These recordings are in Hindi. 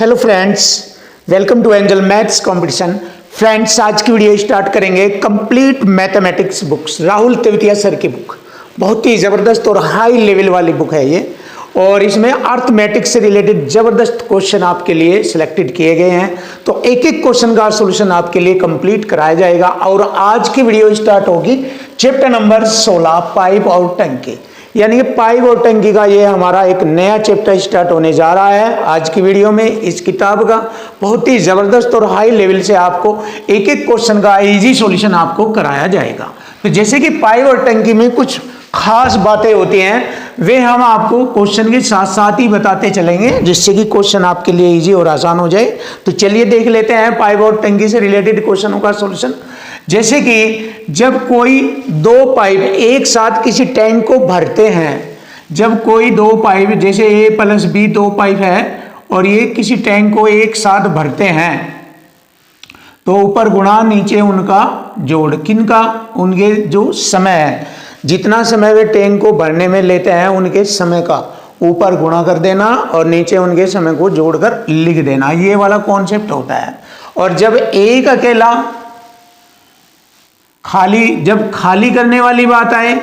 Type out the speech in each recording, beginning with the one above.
Hello friends, welcome to angel maths competition. Friends, आज की वीडियो स्टार्ट करेंगे complete mathematics books, Rahul Tewatia sir की बुक। बहुत ही ज़बरदस्त और हाई लेवल वाली बुक है ये, और इसमें अर्थमेटिक्स से रिलेटेड ज़बरदस्त क्वेश्चन आपके लिए सिलेक्टेड किए गए हैं। तो एक एक क्वेश्चन का सोल्यूशन आपके लिए कंप्लीट कराया जाएगा। और आज की वीडियो स्टार्ट होगी चैप्टर नंबर 16, पाइप और टंकी, यानी कि पाइप और टंकी का ये हमारा एक नया चैप्टर स्टार्ट होने जा रहा है। आज की वीडियो में इस किताब का बहुत ही ज़बरदस्त और हाई लेवल से आपको एक एक क्वेश्चन का इजी सॉल्यूशन आपको कराया जाएगा। तो जैसे कि पाइप और टंकी में कुछ खास बातें होती हैं, वे हम आपको क्वेश्चन के साथ साथ ही बताते चलेंगे, जिससे कि क्वेश्चन आपके लिए इजी और आसान हो जाए। तो चलिए देख लेते हैं पाइप और टंकी से रिलेटेड क्वेश्चनों का सॉल्यूशन। जैसे कि जब कोई दो पाइप एक साथ किसी टैंक को भरते हैं, जब कोई दो पाइप जैसे ए प्लस बी दो पाइप है और ये किसी टैंक को एक साथ भरते हैं, तो ऊपर गुणा नीचे उनका जोड़। किनका? उनके जो समय है, जितना समय वे टैंक को भरने में लेते हैं उनके समय का ऊपर गुणा कर देना और नीचे उनके समय को जोड़कर लिख देना, ये वाला कॉन्सेप्ट होता है। और जब एक अकेला जब खाली करने वाली बात आए,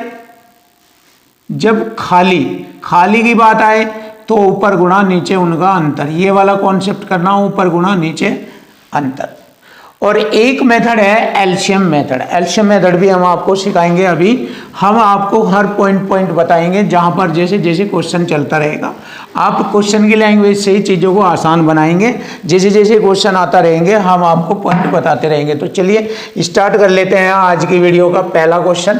जब खाली की बात आए, तो ऊपर गुणा नीचे उनका अंतर, ये वाला कॉन्सेप्ट करना, ऊपर गुणा नीचे अंतर। और एक मेथड है एलसीएम मेथड। एलसीएम मेथड भी हम आपको सिखाएंगे। अभी हम आपको हर पॉइंट बताएंगे, जहां पर जैसे जैसे क्वेश्चन चलता रहेगा आप क्वेश्चन की लैंग्वेज से ही चीज़ों को आसान बनाएंगे। जैसे जैसे क्वेश्चन आता रहेंगे हम आपको पॉइंट बताते रहेंगे। तो चलिए स्टार्ट कर लेते हैं आज की वीडियो का पहला क्वेश्चन।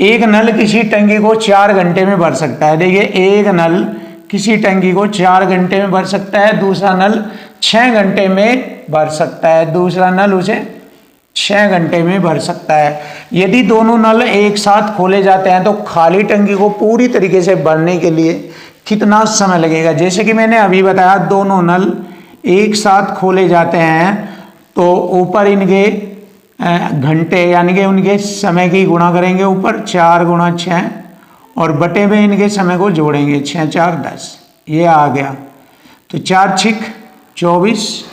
एक नल किसी टंकी को 4 घंटे में भर सकता है। देखिए, एक नल किसी टंकी को 4 घंटे में भर सकता है, दूसरा नल 6 घंटे में भर सकता है, दूसरा नल उसे 6 घंटे में भर सकता है। यदि दोनों नल एक साथ खोले जाते हैं तो खाली टंकी को पूरी तरीके से भरने के लिए कितना समय लगेगा? जैसे कि मैंने अभी बताया, दोनों नल एक साथ खोले जाते हैं तो ऊपर इनके घंटे यानी कि उनके समय की गुणा करेंगे, ऊपर 4 गुणा 6 और बटे में इनके समय को जोड़ेंगे, 6 4 10, ये आ गया। तो 4 छिक 24,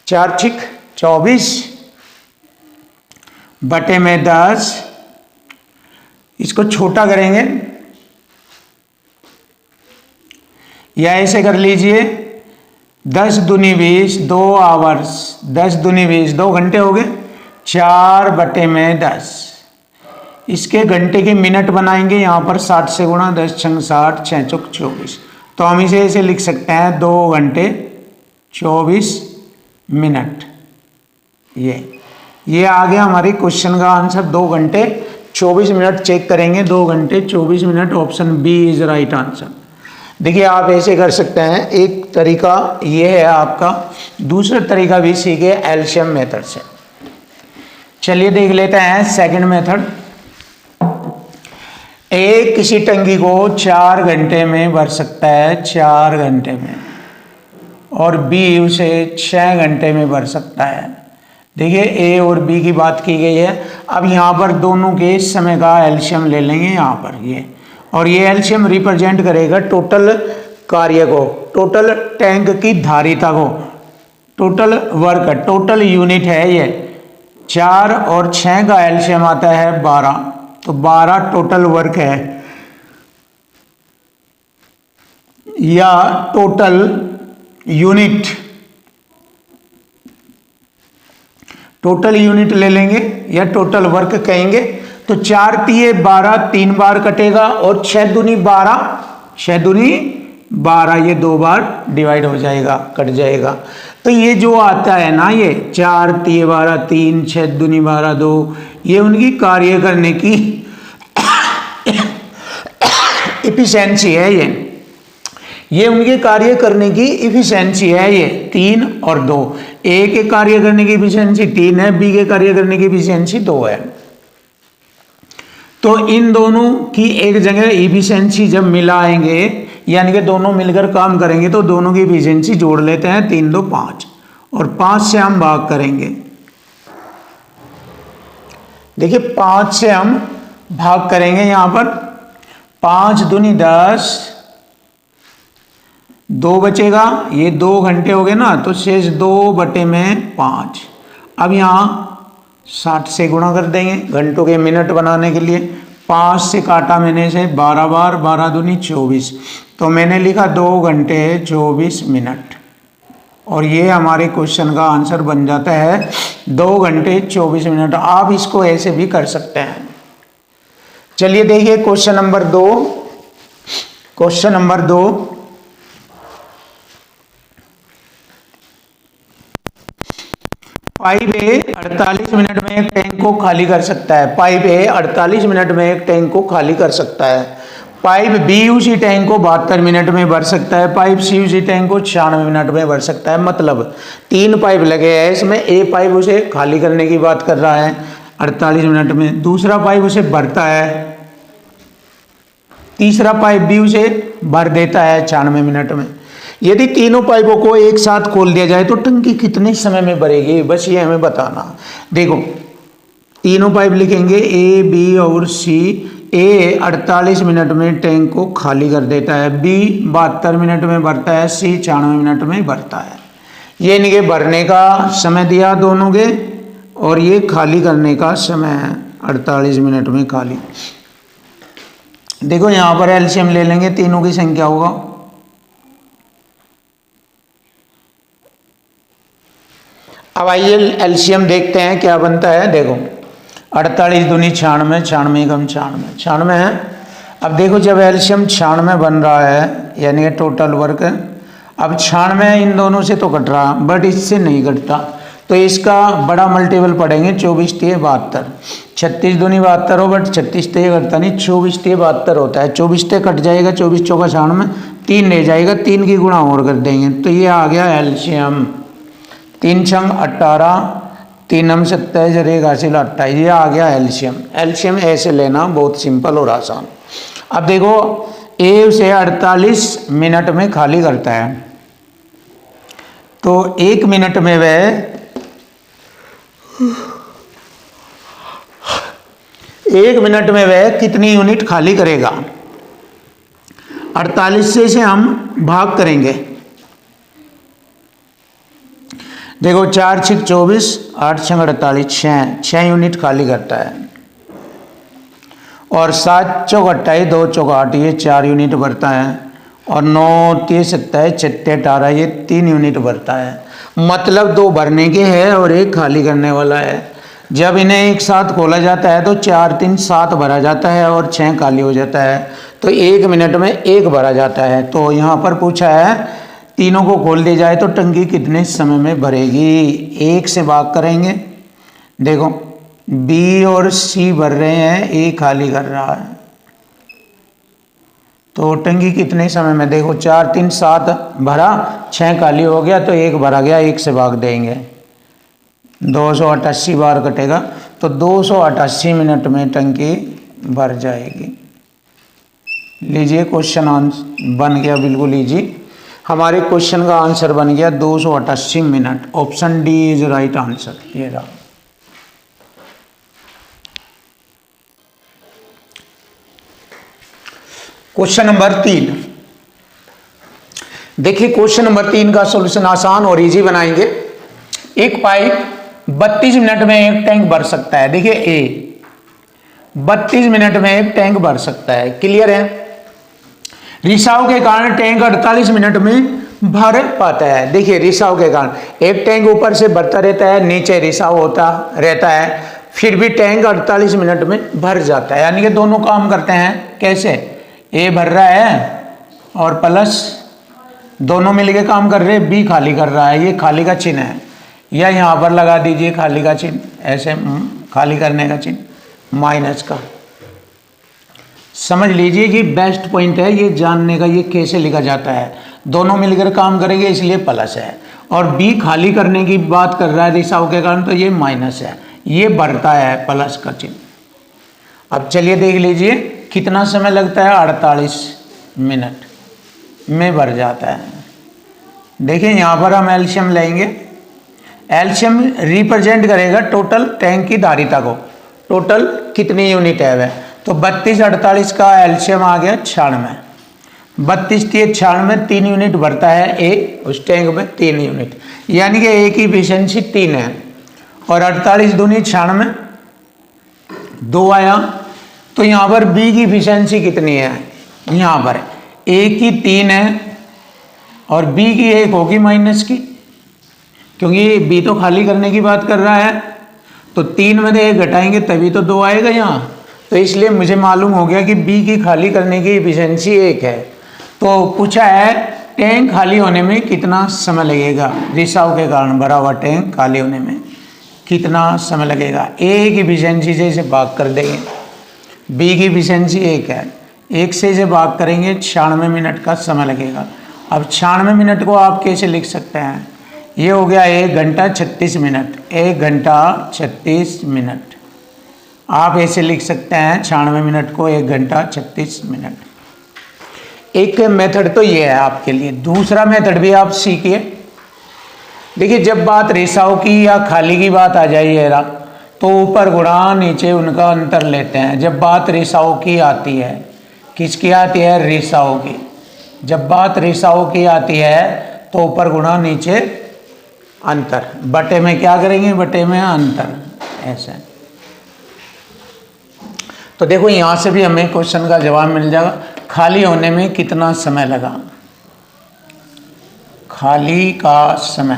4 छिक 24 बटे में 10, इसको छोटा करेंगे या ऐसे कर लीजिए, 10 दूनी 20, 2 आवर्स, 10 दूनी 20, 2 घंटे हो गए, 4 बटे में 10। इसके घंटे के मिनट बनाएंगे, यहाँ पर 60 से गुणा, 10 छंग 60, 6 चौक 24। तो हम इसे ऐसे लिख सकते हैं 2 घंटे 24 मिनट। ये आ गया हमारे क्वेश्चन का आंसर, 2 घंटे 24 मिनट। चेक करेंगे, 2 घंटे 24 minute, option B is right answer. देखिए, आप ऐसे कर सकते हैं, एक तरीका ये है आपका, दूसरा तरीका भी सीखे एलसीएम मेथड से। चलिए देख लेते हैं सेकंड मेथड। ए किसी टंकी को 4 घंटे में भर सकता है, 4 घंटे में, और बी उसे 6 घंटे में भर सकता है। देखिए, ए और बी की बात की गई है। अब यहाँ पर दोनों के समय का एलसीएम ले लेंगे यहाँ पर ये, और ये एलसीएम रिप्रेजेंट करेगा टोटल कार्य को, टोटल टैंक की धारिता को, टोटल वर्क, टोटल यूनिट है ये। 4 और 6 का एलसीएम आता है 12, तो 12 टोटल वर्क है, या टोटल यूनिट, टोटल यूनिट ले लेंगे या टोटल वर्क कहेंगे। तो 4 तिये 12, 3 बार कटेगा, और 6 दूनी 12, 6 दूनी 12, ये 2 बार डिवाइड हो जाएगा, कट जाएगा। तो ये जो आता है ना, ये 4 तिये 12, 3, 6 दूनी 12, 2, ये उनकी कार्य करने की इफिशिएंसी है। ये उनके कार्य करने की इफिशिएंसी है, ये 3 और 2। ए के कार्य करने की इफिशिएंसी 3 है, बी के कार्य करने की इफिशिएंसी 2 है। तो इन दोनों की एक जगह इफिशिएंसी जब मिलाएंगे, यानी कि दोनों मिलकर काम करेंगे, तो दोनों की इफिशिएंसी जोड़ लेते हैं, 3 2 5, और 5 से हम भाग करेंगे। देखिए, 5 से हम भाग करेंगे, यहाँ पर 5 दूनी 10, 2 बचेगा, ये 2 घंटे हो गए ना, तो शेष 2/5। अब यहाँ 60 से गुणा कर देंगे घंटों के मिनट बनाने के लिए। 5 से काटा मैंने से 12 बार, 12 दूनी 24, तो मैंने लिखा 2 घंटे 24 मिनट। और ये हमारे क्वेश्चन का आंसर बन जाता है 2 घंटे 24 मिनट। आप इसको ऐसे भी कर सकते हैं। चलिए देखिए question number 2। Question number 2, pipe ए 48 मिनट में एक टैंक को खाली कर सकता है। पाइप ए 48 मिनट में एक टैंक को खाली कर सकता है। पाइप बी उसी टैंक को 72 मिनट में भर सकता है। पाइप सी उसी टैंक को 96 मिनट में भर सकता है। मतलब 3 पाइप लगे हैं, इसमें ए पाइप उसे खाली करने की बात कर रहा है 48 मिनट में, दूसरा पाइप उसे भरता है, तीसरा पाइप भी उसे भर देता है 96 मिनट में। यदि तीनों पाइपों को एक साथ खोल दिया जाए तो टंकी कितने समय में भरेगी, बस ये हमें बताना। देखो तीनों पाइप लिखेंगे ए, बी और सी। ए 48 मिनट में टैंक को खाली कर देता है, बी 72 मिनट में भरता है, सी 96 मिनट में भरता है। ये इनके भरने का समय दिया दोनों के, और ये खाली करने का समय है 48 मिनट में खाली। देखो यहाँ पर एलसीएम ले लेंगे, तीनों की संख्या होगा अब आइए एलसीएम देखते हैं क्या बनता है। देखो 48 दूनी 96, 96 कम 96, 96 है। अब देखो जब एलसीएम 96 बन रहा है, यानी कि टोटल वर्क, अब 96 इन दोनों से तो कट रहा, बट इससे नहीं कटता, तो इसका बड़ा मल्टीपल पढ़ेंगे 24 × 72। 36 दूनी 72 हो, बट 36 ते कटता नहीं, 24 × 72 होता है। 24 ते कट जाएगा, 24 चौका 96, 3 रह जाएगा, 3 की गुणा और कर देंगे, तो ये आ गया एलसीएम। 3 छंग 18, 3 हम 27, और 1 हासिल 28, ये आ गया एलसीएम। एलसीएम ऐसे लेना, बहुत सिंपल और आसान। अब देखो ए उसे 48 मिनट में खाली करता है, तो 1 मिनट में वह 1 मिनट में वह कितनी यूनिट खाली करेगा। 48 से इसे हम भाग करेंगे। देखो 4 × 24, 8 × 48, 6 यूनिट खाली करता है। और 7 चौक 28, 2 चौक 8, ये 4 यूनिट भरता है। और 9 3 27, 6 18, ये 3 यूनिट भरता है। मतलब 2 भरने के हैं और 1 खाली करने वाला है। जब इन्हें एक साथ खोला जाता है तो 4 3 7 भरा जाता है और 6 खाली हो जाता है, तो 1 मिनट में 1 भरा जाता है। तो यहाँ पर पूछा है तीनों को खोल दी जाए तो टंकी कितने समय में भरेगी। 1 से भाग करेंगे। देखो बी और सी भर रहे हैं, ए खाली कर रहा है, तो टंकी कितने समय में, देखो 4 3 7 भरा, 6 खाली हो गया, तो 1 भरा गया, 1 से भाग देंगे, 288 बार कटेगा, तो 288 मिनट में टंकी भर जाएगी। लीजिए क्वेश्चन आंसर बन गया, बिल्कुल लीजिए हमारे क्वेश्चन का आंसर बन गया 288 minute. Option D is right answer. ये रहा। क्वेश्चन नंबर 3, देखिए क्वेश्चन नंबर 3 का सॉल्यूशन आसान और इजी बनाएंगे। एक पाइप 32 मिनट में एक टैंक भर सकता है। देखिए ए 32 मिनट में एक टैंक भर सकता है, क्लियर है। रिसाव के कारण टैंक 48 मिनट में भर पाता है। देखिए रिसाव के कारण एक टैंक ऊपर से भरता रहता है, नीचे रिसाव होता रहता है, फिर भी टैंक 48 मिनट में भर जाता है। यानी कि दोनों काम करते हैं। कैसे, ए भर रहा है और प्लस दोनों मिलके काम कर रहे हैं, बी खाली कर रहा है, ये खाली का चिन्ह है, या यहाँ पर लगा दीजिए खाली का चिन्ह, ऐसे खाली करने का चिन्ह माइनस का। समझ लीजिए कि बेस्ट पॉइंट है ये जानने का, ये कैसे लिखा जाता है। दोनों मिलकर काम करेंगे इसलिए प्लस है, और बी खाली करने की बात कर रहा है रिसाव के कारण, तो ये माइनस है, ये बढ़ता है प्लस का चिन्ह। अब चलिए देख लीजिए कितना समय लगता है, 48 मिनट में भर जाता है। देखिए यहाँ पर हम एलसीएम लेंगे। एलसीएम रिप्रेजेंट करेगा टोटल टैंक की धारिता को, टोटल कितनी यूनिट है वह, तो 32 48 का एलसीएम आ गया 96। 32 तीय 96, 3 यूनिट भरता है ए, उस टैंक में 3 यूनिट, यानी कि ए की इफिशियंसी 3 है। और 48 दूनी 96, 2 आया। तो यहाँ पर बी की इफिशियंसी कितनी है, यहाँ पर ए की 3 है और बी की 1 होगी माइनस की, क्योंकि बी तो खाली करने की बात कर रहा है, तो 3 में से 1 घटाएंगे तभी तो 2 आएगा यहाँ। तो इसलिए मुझे मालूम हो गया कि बी की खाली करने की इफिशियंसी 1 है। तो पूछा है टैंक खाली होने में कितना समय लगेगा, रिसाव के कारण भरा हुआ टैंक खाली होने में कितना समय लगेगा। ए की इफिशियंसी से इसे भाग कर देंगे, बी की इफिशियंसी 1 है, 1 से इसे भाग करेंगे 96 मिनट का समय लगेगा। अब 96 मिनट को आप कैसे लिख सकते हैं, ये हो गया 1 घंटा 36 मिनट, 1 घंटा 36 मिनट। आप ऐसे लिख सकते हैं 96 मिनट को 1 घंटा 36 मिनट। एक मेथड तो ये है आपके लिए, दूसरा मेथड भी आप सीखिए। देखिए जब बात रिसाव की या खाली की बात आ जाइए तो ऊपर गुणा नीचे उनका अंतर लेते हैं। जब बात रिसाव की आती है, किसकी आती है, रिसाव की। जब बात रिसाव की आती है तो ऊपर गुणा नीचे अंतर, बटे में क्या करेंगे, बटे में अंतर, ऐसे। तो देखो यहाँ से भी हमें क्वेश्चन का जवाब मिल जाएगा, खाली होने में कितना समय लगा, खाली का समय।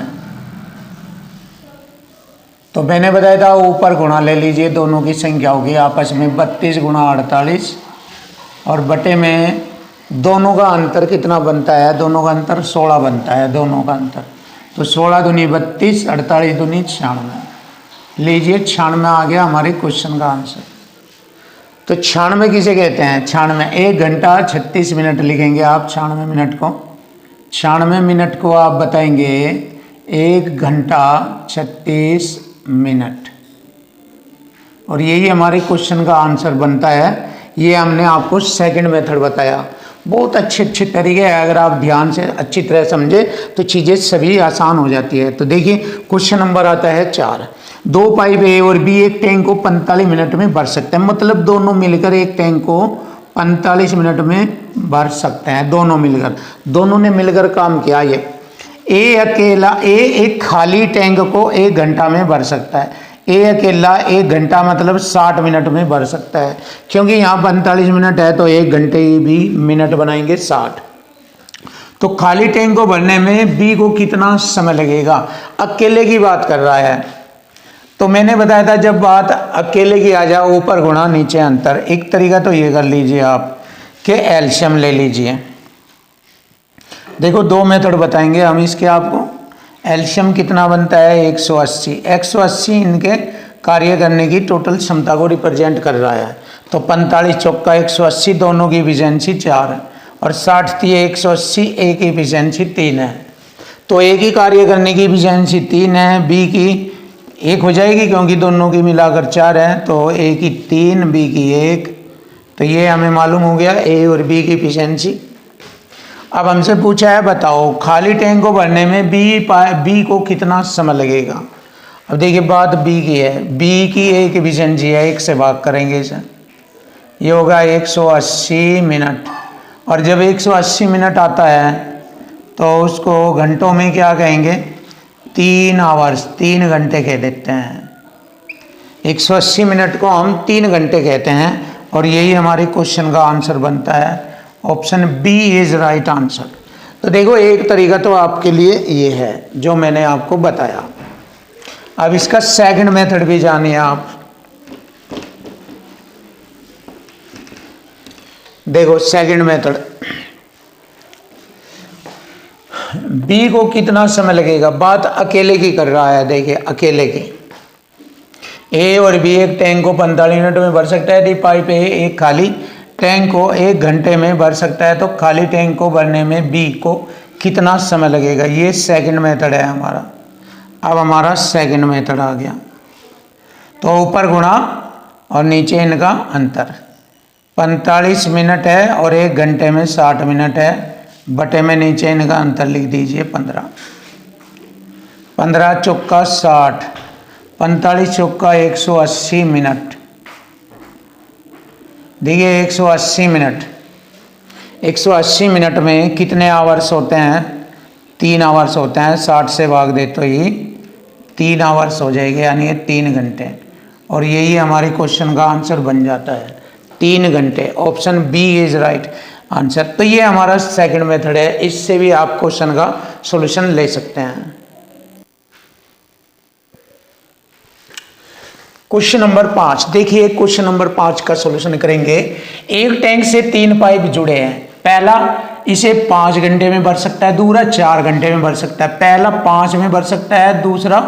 तो मैंने बताया था ऊपर गुणा ले लीजिए, दोनों की संख्या होगी आपस में 32 गुणा 48 और बटे में दोनों का अंतर कितना बनता है, दोनों का अंतर 16 बनता है, दोनों का अंतर। तो 16 दूनी 32, 48 दूनी 96। लीजिए 96 आ गया हमारे क्वेश्चन का आंसर। तो 96 किसे कहते हैं, 96 1 घंटा 36 मिनट लिखेंगे आप 96 मिनट को। 96 मिनट को आप बताएंगे 1 घंटा 36 मिनट, और यही हमारे क्वेश्चन का आंसर बनता है। ये हमने आपको सेकंड मेथड बताया, बहुत अच्छे तरीके हैं। अगर आप ध्यान से अच्छी तरह समझे तो चीज़ें सभी आसान हो जाती है। तो देखिए क्वेश्चन नंबर आता है 4। 2 पाइप ए और बी एक टैंक को 45 मिनट में भर सकते हैं, मतलब दोनों मिलकर एक टैंक को 45 मिनट में भर सकते हैं। दोनों मिलकर, दोनों ने मिलकर काम किया। ये ए अकेला, ए एक खाली टैंक को 1 घंटा में भर सकता है। ए अकेला 1 घंटा मतलब 60 मिनट में भर सकता है, क्योंकि यहाँ 45 मिनट है तो 1 घंटे भी मिनट बनाएंगे 60। तो खाली टैंक को भरने में बी को कितना समय लगेगा, अकेले की बात कर रहा है। तो मैंने बताया था जब बात अकेले की आ जाए ऊपर गुणा नीचे अंतर। एक तरीका तो ये कर लीजिए आप कि एलसीएम ले लीजिए। देखो 2 मेथड बताएंगे हम इसके आपको। एलसीएम कितना बनता है 180। 180 इनके कार्य करने की टोटल क्षमता को रिप्रेजेंट कर रहा है। तो 45 चौका 180, दोनों की इफिशियंसी 4 है, और 60 थी 180, ए की इफिशियंसी 3 है। तो ए की कार्य करने की इफिशियंसी 3 है, बी की 1 हो जाएगी क्योंकि दोनों की मिलाकर 4 है। तो ए की 3, बी की 1। तो ये हमें मालूम हो गया ए और बी की इफिशियंसी। अब हमसे पूछा है बताओ खाली टैंक को भरने में बी को कितना समय लगेगा। अब देखिए बात बी की है, बी की एक इफिशियंसी है, 1 से भाग करेंगे इसे, ये होगा 180 मिनट। और जब 180 मिनट आता है तो उसको घंटों में क्या कहेंगे, 3 आवर्स, 3 घंटे कह देते हैं। 180 मिनट को हम 3 घंटे कहते हैं, और यही हमारे क्वेश्चन का आंसर बनता है। Option B is right answer. तो देखो एक तरीका तो आपके लिए ये है जो मैंने आपको बताया। अब इसका सेकंड मेथड भी जानिए आप। देखो सेकंड मेथड, बी को कितना समय लगेगा, बात अकेले की कर रहा है। देखिए अकेले की, ए और बी एक टैंक को 45 मिनट में भर सकता है। दी पाइप ए एक खाली टैंक को 1 घंटे में भर सकता है। तो खाली टैंक को भरने में बी को कितना समय लगेगा, ये सेकंड मेथड है हमारा। अब हमारा सेकंड मेथड आ गया। तो ऊपर गुणा और नीचे इनका अंतर, 45 मिनट है और 1 घंटे में 60 मिनट है, बटे में नीचे इनका अंतर लिख दीजिए 15। 15 चौका 60, 45 चौका 180 मिनट। देखिए 180 मिनट, 180 मिनट में कितने आवर्स होते हैं? 3 आवर्स होते हैं। 60 से भाग दे तो ये 3 आवर्स हो जाएंगे, यानी ये 3 घंटे। और यही हमारे क्वेश्चन का आंसर बन जाता है, 3 घंटे। Option B is right answer. तो ये हमारा सेकंड मेथड है, इससे भी आप क्वेश्चन का सॉल्यूशन ले सकते हैं। क्वेश्चन नंबर 5 देखिए, क्वेश्चन नंबर 5 का सॉल्यूशन करेंगे। एक टैंक से 3 पाइप जुड़े हैं। पहला इसे 5 घंटे में भर सकता है, दूसरा 4 घंटे में भर सकता है। पहला 5 में भर सकता है, दूसरा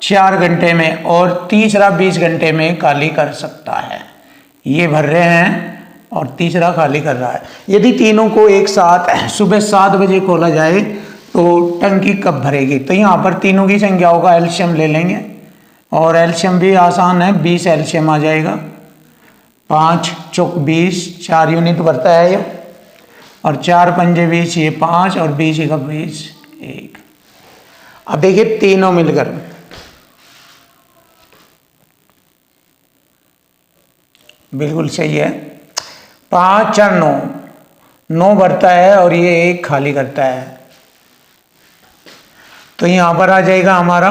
4 घंटे में, और तीसरा 20 घंटे में खाली कर सकता है। ये भर रहे हैं और तीसरा खाली कर रहा है। यदि तीनों को एक साथ सुबह 7 बजे खोला जाए तो टंकी कब भरेगी? तो यहाँ पर तीनों की संख्याओं का एलसीएम ले लेंगे, और एलसीएम भी आसान है, 20 एलसीएम आ जाएगा। 5 चौक 20, 4 यूनिट भरता है ये, और 4 पंजे 20, ये 5, और 20 का 20 1। अब देखिए तीनों मिलकर बिल्कुल सही है। 5 4 9, 9 भरता है और ये 1 खाली करता है। तो यहाँ पर आ जाएगा हमारा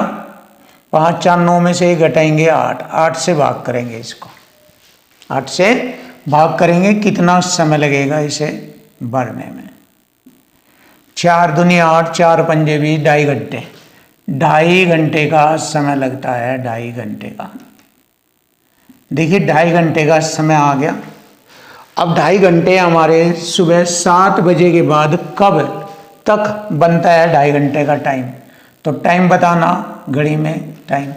5 4 9 में से 1 घटाएंगे 8, 8 से भाग करेंगे इसको, 8 से भाग करेंगे। कितना समय लगेगा इसे भरने में? 4 दूनी 8, 4 पंजे 20, 2.5 घंटे। 2.5 घंटे का समय लगता है, 2.5 घंटे का। देखिए 2.5 घंटे का समय आ गया। अब 2.5 घंटे हमारे सुबह 7 बजे के बाद कब तक बनता है 2.5 घंटे का टाइम? तो टाइम बताना घड़ी में टाइम।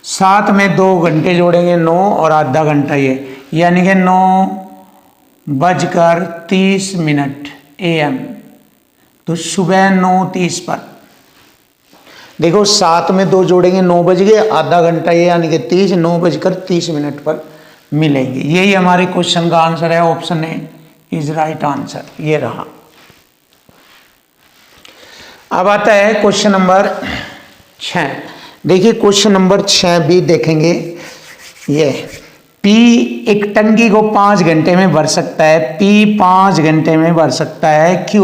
7 में 2 घंटे जोड़ेंगे 9, और आधा घंटा ये, यानी कि 9:30 AM। तो सुबह 9:30 पर देखो 7 में 2 जोड़ेंगे 9 बज गए, आधा घंटा ये, यानी कि 30, 9:30 पर मिलेंगे। यही हमारे क्वेश्चन का आंसर है। Option A is right answer, ये रहा। अब आता है क्वेश्चन नंबर 6। देखिए क्वेश्चन नंबर 6 भी देखेंगे। ये P एक टंकी को 5 घंटे में भर सकता है। P 5 घंटे में भर सकता है, Q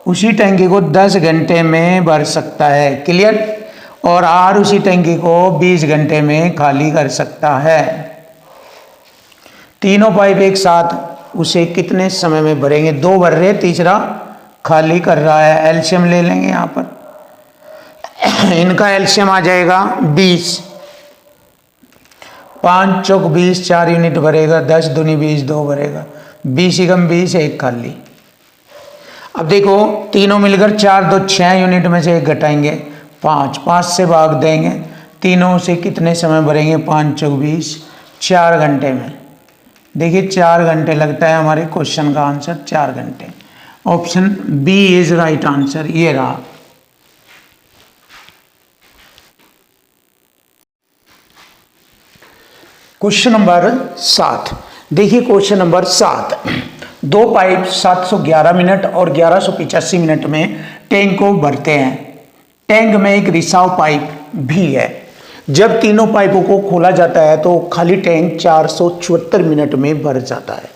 उसी टंकी को 10 घंटे में भर सकता है। क्लियर? और R उसी टंकी को 20 घंटे में खाली कर सकता है। तीनों पाइप एक साथ उसे कितने समय में भरेंगे? 2 भर रहे, तीसरा खाली कर रहा है। एलसीएम ले लेंगे यहाँ पर, इनका एलसीएम आ जाएगा 20। 5 चौक 20, 4 यूनिट भरेगा। 10 दूनी 20, 2 भरेगा। 20 एकम 20, 1 खाली। अब देखो तीनों मिलकर 4 2 6 यूनिट में से 1 घटाएंगे 5, 5 से भाग देंगे। तीनों से कितने समय भरेंगे? 5 चौक 20, 4 घंटे में। देखिए 4 घंटे लगता है हमारे क्वेश्चन का आंसर, 4 घंटे। Option B is right answer, ये रहा। क्वेश्चन नंबर 7 देखिए, क्वेश्चन नंबर 7। 2 पाइप 711 मिनट और 1185 मिनट में टैंक को भरते हैं। टैंक में एक रिसाव पाइप भी है। जब तीनों पाइपों को खोला जाता है तो खाली टैंक 474 मिनट में भर जाता है।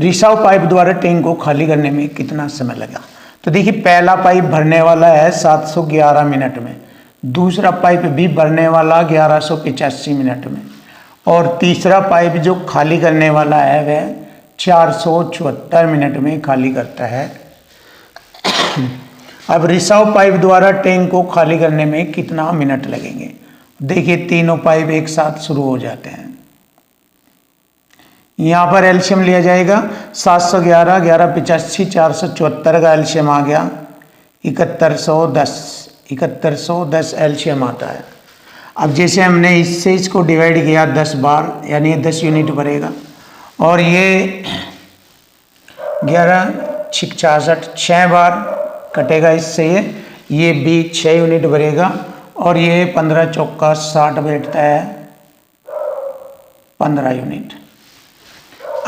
रिसाव पाइप द्वारा टैंक को खाली करने में कितना समय लगा? तो देखिए पहला पाइप भरने वाला है 711 मिनट में, दूसरा पाइप भी भरने वाला 1185 मिनट में, और तीसरा पाइप जो खाली करने वाला है वह 474 मिनट में खाली करता है। अब रिसाव पाइप द्वारा टैंक को खाली करने में कितना मिनट लगेंगे? देखिए तीनों पाइप एक साथ शुरू हो जाते हैं। यहाँ पर एलसीएम लिया जाएगा 711, 1185, 474 का एलसीएम आ गया 7110 एलसीएम आता है। अब जैसे हमने इससे इसको डिवाइड किया 10 बार, यानी 10 यूनिट भरेगा, और ये 11 66 6 बार कटेगा इससे, ये भी 6 यूनिट भरेगा, और ये 15 चौका 60 बैठता है 15 यूनिट।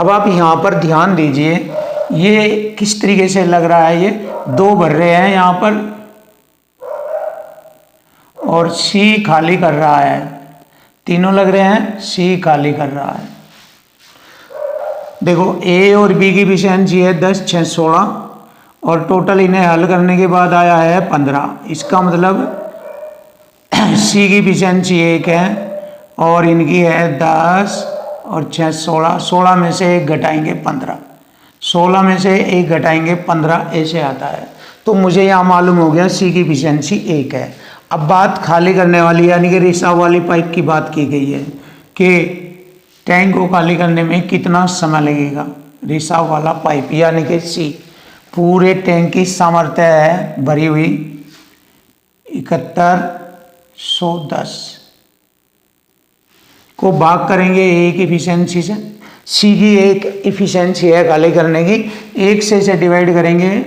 अब आप यहाँ पर ध्यान दीजिए, ये किस तरीके से लग रहा है। ये 2 भर रहे हैं यहाँ पर, और सी खाली कर रहा है। तीनों लग रहे हैं, सी खाली कर रहा है। देखो ए और बी की एफिशिएंसी है 10, 6, 16 और टोटल इन्हें हल करने के बाद आया है 15। इसका मतलब सी की एफिशिएंसी 1 है और इनकी है 10 और 6, 16। 16 में से एक घटाएंगे 15, 16 में से एक घटाएंगे 15, ऐसे आता है। तो मुझे यहाँ मालूम हो गया सी की एफिशिएंसी 1 है। अब बात खाली करने वाली यानी कि रिसाव वाली पाइप की बात की गई है कि टैंक को खाली करने में कितना समय लगेगा। रिसाव वाला पाइप यानी कि सी, पूरे टैंक की सामर्थ्य है भरी हुई 7110 को भाग करेंगे ए की एफिशिएंसी से। सी की एक एफिशिएंसी है खाली करने की, 1 से इसे डिवाइड करेंगे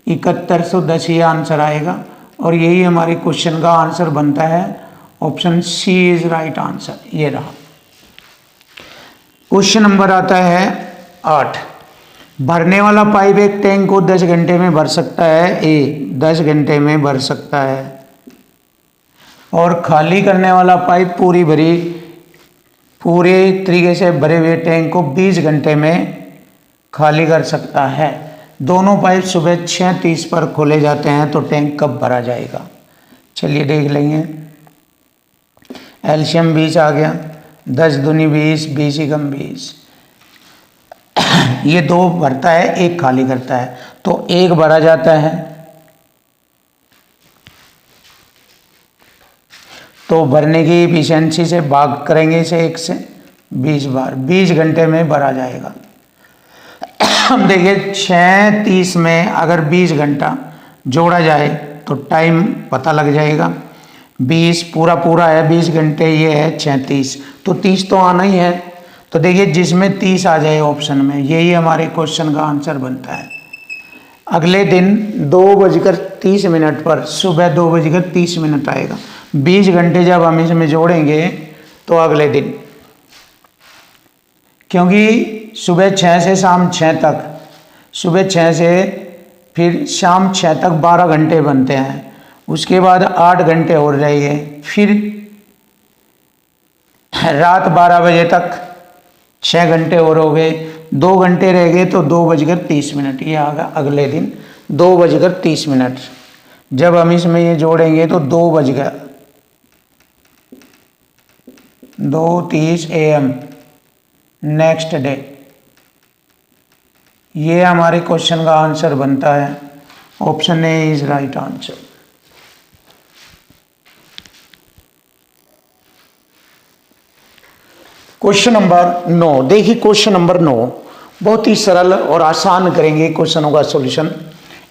7110, ये आंसर आएगा और यही हमारे क्वेश्चन का आंसर बनता है। Option C is right answer, ये रहा। क्वेश्चन नंबर आता है 8। भरने वाला पाइप एक टैंक को 10 घंटे में भर सकता है, ए 10 घंटे में भर सकता है, और खाली करने वाला पाइप पूरे तरीके से भरे हुए टैंक को 20 घंटे में खाली कर सकता है। दोनों पाइप सुबह 6:30 पर खोले जाते हैं, तो टैंक कब भरा जाएगा? चलिए देख लेंगे। एलसीएम 20 आ गया, 10 दूनी 20, 20 एकम 20। ये 2 भरता है, 1 खाली करता है, तो 1 भरा जाता है। तो भरने की एफिशिएंसी से भाग करेंगे इसे 1 से, 20 बार, 20 घंटे में भरा जाएगा। हम देखिए 6:30 में अगर 20 घंटा जोड़ा जाए तो टाइम पता लग जाएगा। 20 पूरा है, 20 घंटे ये है 6:30, तो 30 तो आना ही है। तो देखिए जिसमें 30 आ जाए ऑप्शन में, यही हमारे क्वेश्चन का आंसर बनता है। अगले दिन 2:30 पर, सुबह 2:30 आएगा। 20 घंटे जब हम इसमें जोड़ेंगे तो अगले दिन, क्योंकि सुबह 6 से शाम 6 तक, सुबह 6 से फिर शाम 6 तक 12 घंटे बनते हैं। उसके बाद 8 घंटे और रहेंगे, फिर रात 12 बजे तक 6 घंटे और हो गए, 2 घंटे रह गए, तो 2:30। ये आगा अगले दिन 2:30। जब हम इसमें ये जोड़ेंगे तो 2:30 AM नेक्स्ट डे। ये हमारे क्वेश्चन का आंसर बनता है। Option A is right answer. Question number 9, देखिए क्वेश्चन नंबर 9 बहुत ही सरल और आसान करेंगे क्वेश्चनों का सॉल्यूशन।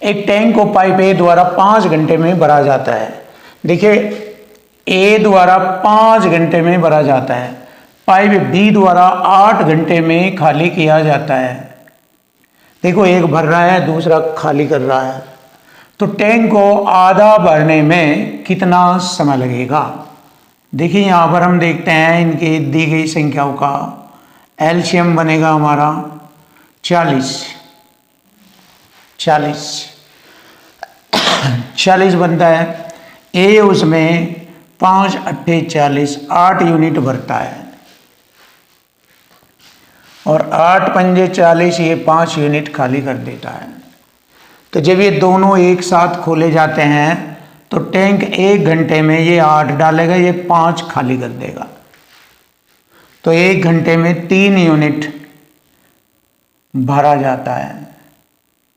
एक टैंक को पाइप ए द्वारा 5 घंटे में भरा जाता है। देखिए ए द्वारा 5 घंटे में भरा जाता है, पाइप बी द्वारा 8 घंटे में खाली किया जाता है। देखो एक भर रहा है, दूसरा खाली कर रहा है, तो टैंक को आधा भरने में कितना समय लगेगा? देखिए यहाँ पर हम देखते हैं इनकी दी गई संख्याओं का एलसीएम बनेगा हमारा 40 बनता है। ए उसमें 5 8 40, 8 यूनिट भरता है, और 8 पंजे 40, ये 5 यूनिट खाली कर देता है। तो जब ये दोनों एक साथ खोले जाते हैं तो टैंक 1 घंटे में ये 8 डालेगा, ये 5 खाली कर देगा। तो 1 घंटे में 3 यूनिट भरा जाता है।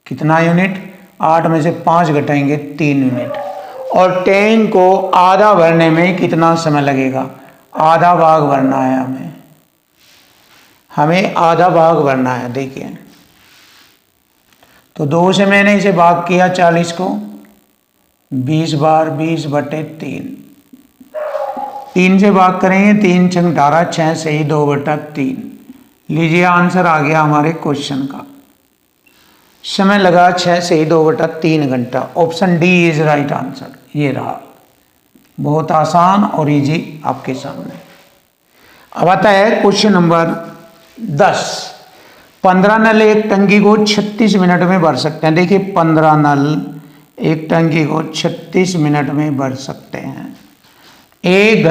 कितना यूनिट? 8 में से 5 घटाएंगे 3 यूनिट। और टैंक को आधा भरने में कितना समय लगेगा? आधा भाग भरना है हमें आधा भाग भरना है। देखिए तो 2 से मैंने इसे भाग किया 40 को 20 बार, 20/3। 3 से भाग करेंगे, 3 × 18, 6 से ही 2/3। लीजिए आंसर आ गया हमारे क्वेश्चन का। समय लगा 6 से ही 2/3 घंटा। Option D is right answer, ये रहा। बहुत आसान और इजी आपके सामने। अब आता है क्वेश्चन नंबर 10। 15 नल एक टंकी को 36 मिनट में भर सकते हैं। देखिए 15 नल एक टंकी को 36 मिनट में भर सकते हैं। 1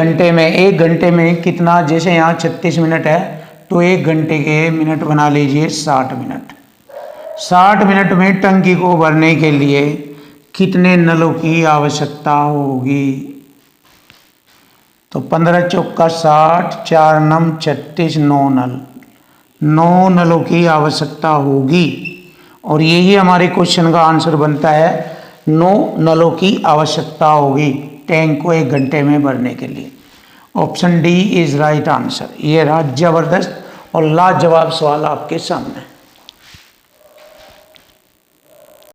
घंटे में कितना? जैसे यहाँ 36 मिनट है तो 1 घंटे के मिनट बना लीजिए 60 मिनट। 60 मिनट में टंकी को भरने के लिए कितने नलों की आवश्यकता होगी? तो 15 चौका 60, 4 नम 36, 9 नल, 9 नलों की आवश्यकता होगी। और यही हमारे क्वेश्चन का आंसर बनता है, 9 नलों की आवश्यकता होगी टैंक को 1 घंटे में भरने के लिए। Option D is right answer. ये रहा जबरदस्त और लाजवाब सवाल आपके सामने।